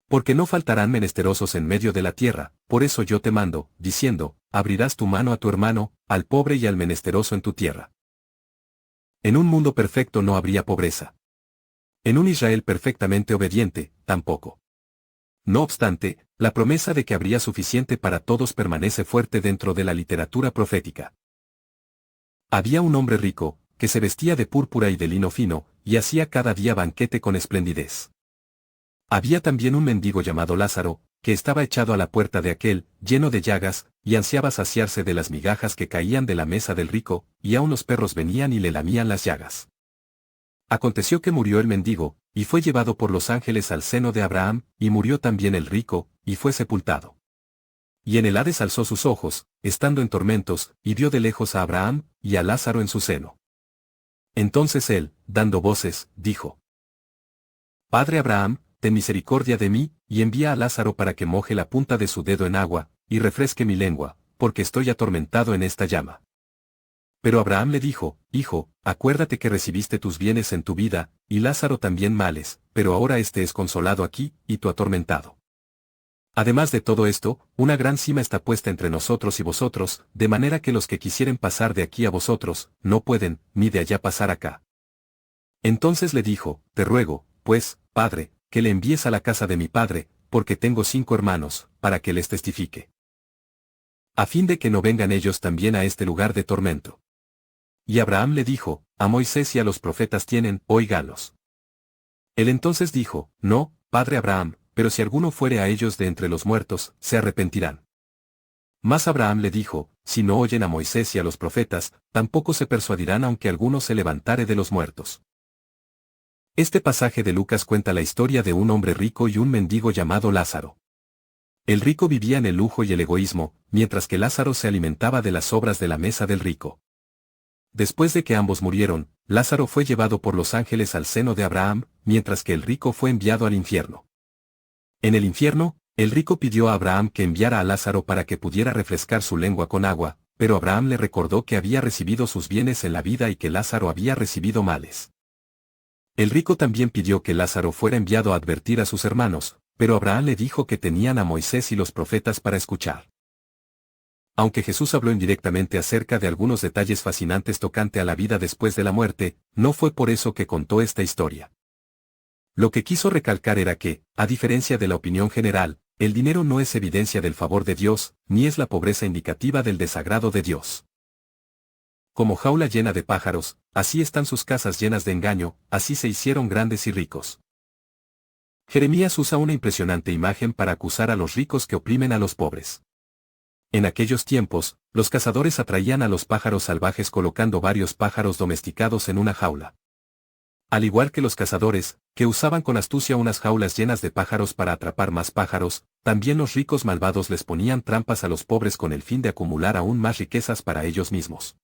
Porque no faltarán menesterosos en medio de la tierra, por eso yo te mando, diciendo, abrirás tu mano a tu hermano, al pobre y al menesteroso en tu tierra. En un mundo perfecto no habría pobreza. En un Israel perfectamente obediente, tampoco. No obstante, la promesa de que habría suficiente para todos permanece fuerte dentro de la literatura profética. Había un hombre rico, que se vestía de púrpura y de lino fino, y hacía cada día banquete con esplendidez. Había también un mendigo llamado Lázaro, que estaba echado a la puerta de aquel, lleno de llagas, y ansiaba saciarse de las migajas que caían de la mesa del rico, y aun los perros venían y le lamían las llagas. Aconteció que murió el mendigo, y fue llevado por los ángeles al seno de Abraham, y murió también el rico, y fue sepultado. Y en el Hades alzó sus ojos, estando en tormentos, y vio de lejos a Abraham, y a Lázaro en su seno. Entonces él, dando voces, dijo: Padre Abraham, ten misericordia de mí, y envía a Lázaro para que moje la punta de su dedo en agua, y refresque mi lengua, porque estoy atormentado en esta llama. Pero Abraham le dijo: Hijo, acuérdate que recibiste tus bienes en tu vida, y Lázaro también males, pero ahora éste es consolado aquí, y tú atormentado. Además de todo esto, una gran sima está puesta entre nosotros y vosotros, de manera que los que quisieren pasar de aquí a vosotros, no pueden, ni de allá pasar acá. Entonces le dijo: Te ruego, pues, Padre, que le envíes a la casa de mi padre, porque tengo 5 hermanos, para que les testifique. A fin de que no vengan ellos también a este lugar de tormento. Y Abraham le dijo: A Moisés y a los profetas tienen, óigalos. Él entonces dijo: No, padre Abraham, pero si alguno fuere a ellos de entre los muertos, se arrepentirán. Mas Abraham le dijo: Si no oyen a Moisés y a los profetas, tampoco se persuadirán aunque alguno se levantare de los muertos. Este pasaje de Lucas cuenta la historia de un hombre rico y un mendigo llamado Lázaro. El rico vivía en el lujo y el egoísmo, mientras que Lázaro se alimentaba de las sobras de la mesa del rico. Después de que ambos murieron, Lázaro fue llevado por los ángeles al seno de Abraham, mientras que el rico fue enviado al infierno. En el infierno, el rico pidió a Abraham que enviara a Lázaro para que pudiera refrescar su lengua con agua, pero Abraham le recordó que había recibido sus bienes en la vida y que Lázaro había recibido males. El rico también pidió que Lázaro fuera enviado a advertir a sus hermanos, pero Abraham le dijo que tenían a Moisés y los profetas para escuchar. Aunque Jesús habló indirectamente acerca de algunos detalles fascinantes tocante a la vida después de la muerte, no fue por eso que contó esta historia. Lo que quiso recalcar era que, a diferencia de la opinión general, el dinero no es evidencia del favor de Dios, ni es la pobreza indicativa del desagrado de Dios. Como jaula llena de pájaros, así están sus casas llenas de engaño, así se hicieron grandes y ricos. Jeremías usa una impresionante imagen para acusar a los ricos que oprimen a los pobres. En aquellos tiempos, los cazadores atraían a los pájaros salvajes colocando varios pájaros domesticados en una jaula. Al igual que los cazadores, que usaban con astucia unas jaulas llenas de pájaros para atrapar más pájaros, también los ricos malvados les ponían trampas a los pobres con el fin de acumular aún más riquezas para ellos mismos.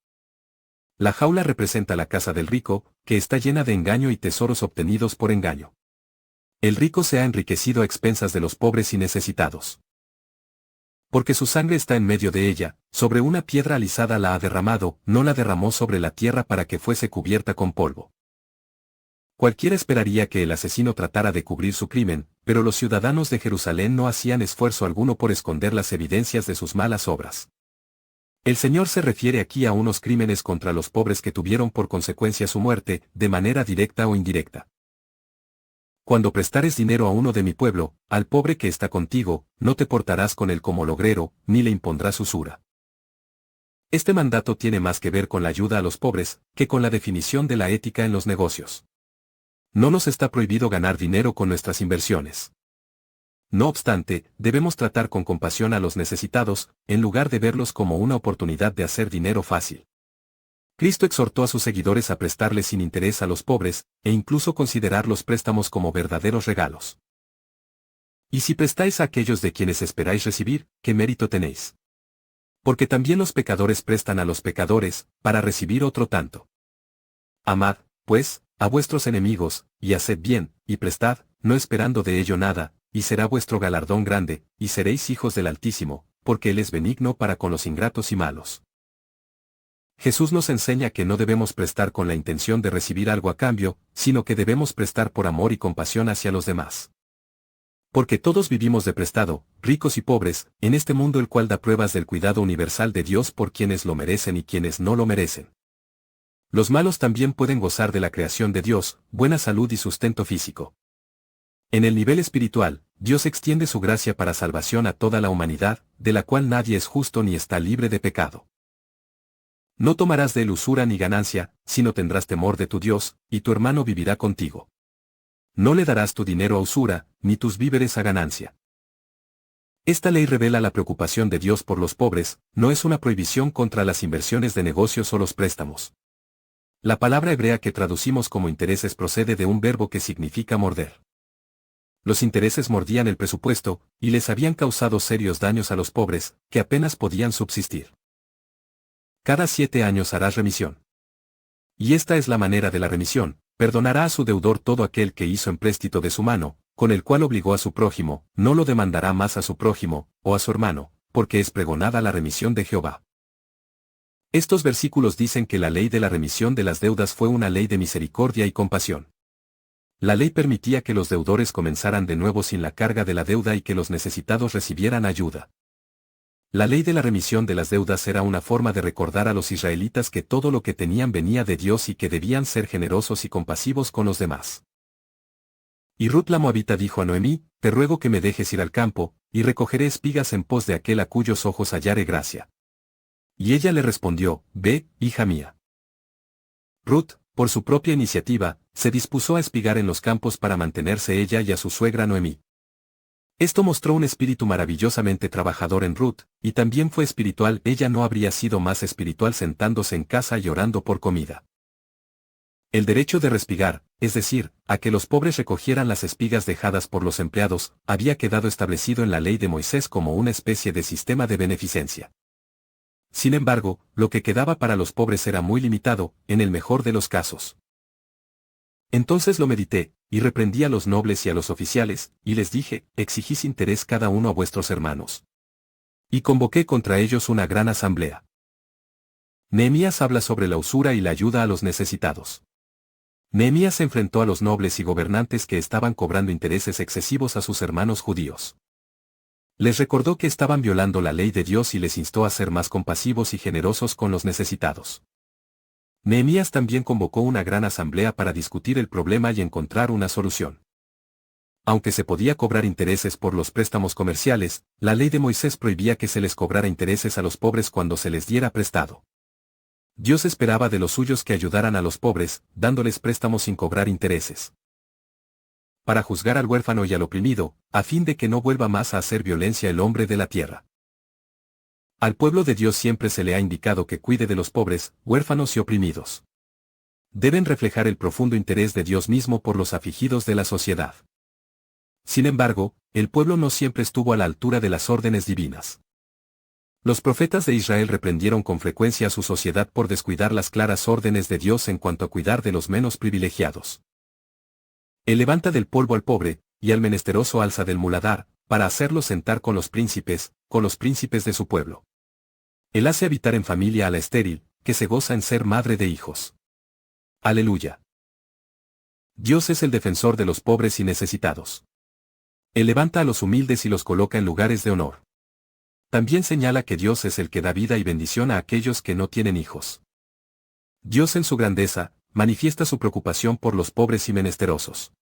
La jaula representa la casa del rico, que está llena de engaño y tesoros obtenidos por engaño. El rico se ha enriquecido a expensas de los pobres y necesitados. Porque su sangre está en medio de ella, sobre una piedra alisada la ha derramado, no la derramó sobre la tierra para que fuese cubierta con polvo. Cualquiera esperaría que el asesino tratara de cubrir su crimen, pero los ciudadanos de Jerusalén no hacían esfuerzo alguno por esconder las evidencias de sus malas obras. El Señor se refiere aquí a unos crímenes contra los pobres que tuvieron por consecuencia su muerte, de manera directa o indirecta. Cuando prestares dinero a uno de mi pueblo, al pobre que está contigo, no te portarás con él como logrero, ni le impondrás usura. Este mandato tiene más que ver con la ayuda a los pobres, que con la definición de la ética en los negocios. No nos está prohibido ganar dinero con nuestras inversiones. No obstante, debemos tratar con compasión a los necesitados, en lugar de verlos como una oportunidad de hacer dinero fácil. Cristo exhortó a sus seguidores a prestarles sin interés a los pobres, e incluso considerar los préstamos como verdaderos regalos. Y si prestáis a aquellos de quienes esperáis recibir, ¿qué mérito tenéis? Porque también los pecadores prestan a los pecadores, para recibir otro tanto. Amad, pues, a vuestros enemigos, y haced bien, y prestad, no esperando de ello nada, y será vuestro galardón grande, y seréis hijos del Altísimo, porque Él es benigno para con los ingratos y malos. Jesús nos enseña que no debemos prestar con la intención de recibir algo a cambio, sino que debemos prestar por amor y compasión hacia los demás. Porque todos vivimos de prestado, ricos y pobres, en este mundo el cual da pruebas del cuidado universal de Dios por quienes lo merecen y quienes no lo merecen. Los malos también pueden gozar de la creación de Dios, buena salud y sustento físico. En el nivel espiritual, Dios extiende su gracia para salvación a toda la humanidad, de la cual nadie es justo ni está libre de pecado. No tomarás de él usura ni ganancia, sino tendrás temor de tu Dios, y tu hermano vivirá contigo. No le darás tu dinero a usura, ni tus víveres a ganancia. Esta ley revela la preocupación de Dios por los pobres, no es una prohibición contra las inversiones de negocios o los préstamos. La palabra hebrea que traducimos como intereses procede de un verbo que significa morder. Los intereses mordían el presupuesto, y les habían causado serios daños a los pobres, que apenas podían subsistir. Cada 7 años harás remisión. Y esta es la manera de la remisión: perdonará a su deudor todo aquel que hizo empréstito de su mano, con el cual obligó a su prójimo, no lo demandará más a su prójimo, o a su hermano, porque es pregonada la remisión de Jehová. Estos versículos dicen que la ley de la remisión de las deudas fue una ley de misericordia y compasión. La ley permitía que los deudores comenzaran de nuevo sin la carga de la deuda y que los necesitados recibieran ayuda. La ley de la remisión de las deudas era una forma de recordar a los israelitas que todo lo que tenían venía de Dios y que debían ser generosos y compasivos con los demás. Y Ruth la moabita dijo a Noemí: te ruego que me dejes ir al campo, y recogeré espigas en pos de aquel a cuyos ojos hallare gracia. Y ella le respondió: ve, hija mía. Ruth, por su propia iniciativa, se dispuso a espigar en los campos para mantenerse ella y a su suegra Noemí. Esto mostró un espíritu maravillosamente trabajador en Ruth, y también fue espiritual. Ella no habría sido más espiritual sentándose en casa y orando por comida. El derecho de respigar, es decir, a que los pobres recogieran las espigas dejadas por los empleados, había quedado establecido en la ley de Moisés como una especie de sistema de beneficencia. Sin embargo, lo que quedaba para los pobres era muy limitado, en el mejor de los casos. Entonces lo medité, y reprendí a los nobles y a los oficiales, y les dije: exigís interés cada uno a vuestros hermanos. Y convoqué contra ellos una gran asamblea. Nehemías habla sobre la usura y la ayuda a los necesitados. Nehemías se enfrentó a los nobles y gobernantes que estaban cobrando intereses excesivos a sus hermanos judíos. Les recordó que estaban violando la ley de Dios y les instó a ser más compasivos y generosos con los necesitados. Nehemías también convocó una gran asamblea para discutir el problema y encontrar una solución. Aunque se podía cobrar intereses por los préstamos comerciales, la ley de Moisés prohibía que se les cobrara intereses a los pobres cuando se les diera prestado. Dios esperaba de los suyos que ayudaran a los pobres, dándoles préstamos sin cobrar intereses. Para juzgar al huérfano y al oprimido, a fin de que no vuelva más a hacer violencia el hombre de la tierra. Al pueblo de Dios siempre se le ha indicado que cuide de los pobres, huérfanos y oprimidos. Deben reflejar el profundo interés de Dios mismo por los afligidos de la sociedad. Sin embargo, el pueblo no siempre estuvo a la altura de las órdenes divinas. Los profetas de Israel reprendieron con frecuencia a su sociedad por descuidar las claras órdenes de Dios en cuanto a cuidar de los menos privilegiados. Él levanta del polvo al pobre, y al menesteroso alza del muladar, para hacerlo sentar con los príncipes de su pueblo. Él hace habitar en familia a la estéril, que se goza en ser madre de hijos. Aleluya. Dios es el defensor de los pobres y necesitados. Él levanta a los humildes y los coloca en lugares de honor. También señala que Dios es el que da vida y bendición a aquellos que no tienen hijos. Dios en su grandeza, manifiesta su preocupación por los pobres y menesterosos.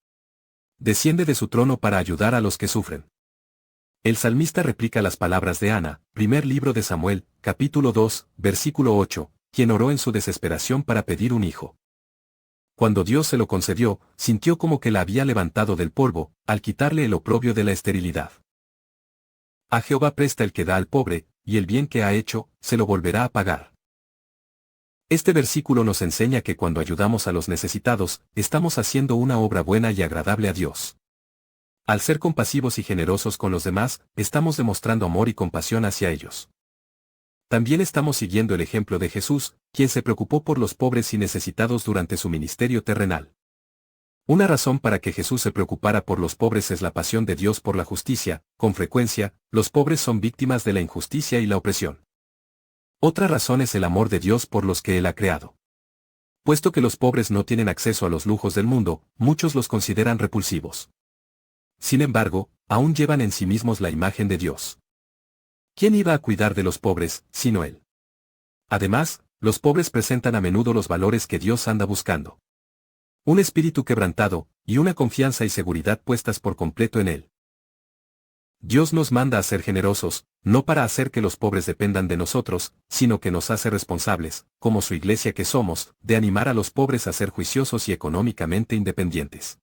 Desciende de su trono para ayudar a los que sufren. El salmista replica las palabras de Ana, primer libro de Samuel, capítulo 2, versículo 8, quien oró en su desesperación para pedir un hijo. Cuando Dios se lo concedió, sintió como que la había levantado del polvo, al quitarle el oprobio de la esterilidad. A Jehová presta el que da al pobre, y el bien que ha hecho, se lo volverá a pagar. Este versículo nos enseña que cuando ayudamos a los necesitados, estamos haciendo una obra buena y agradable a Dios. Al ser compasivos y generosos con los demás, estamos demostrando amor y compasión hacia ellos. También estamos siguiendo el ejemplo de Jesús, quien se preocupó por los pobres y necesitados durante su ministerio terrenal. Una razón para que Jesús se preocupara por los pobres es la pasión de Dios por la justicia. Con frecuencia, los pobres son víctimas de la injusticia y la opresión. Otra razón es el amor de Dios por los que Él ha creado. Puesto que los pobres no tienen acceso a los lujos del mundo, muchos los consideran repulsivos. sin embargo, aún llevan en sí mismos la imagen de Dios. ¿Quién iba a cuidar de los pobres, sino Él? Además, los pobres presentan a menudo los valores que Dios anda buscando. Un espíritu quebrantado, y una confianza y seguridad puestas por completo en Él. Dios nos manda a ser generosos, no para hacer que los pobres dependan de nosotros, sino que nos hace responsables, como su iglesia que somos, de animar a los pobres a ser juiciosos y económicamente independientes.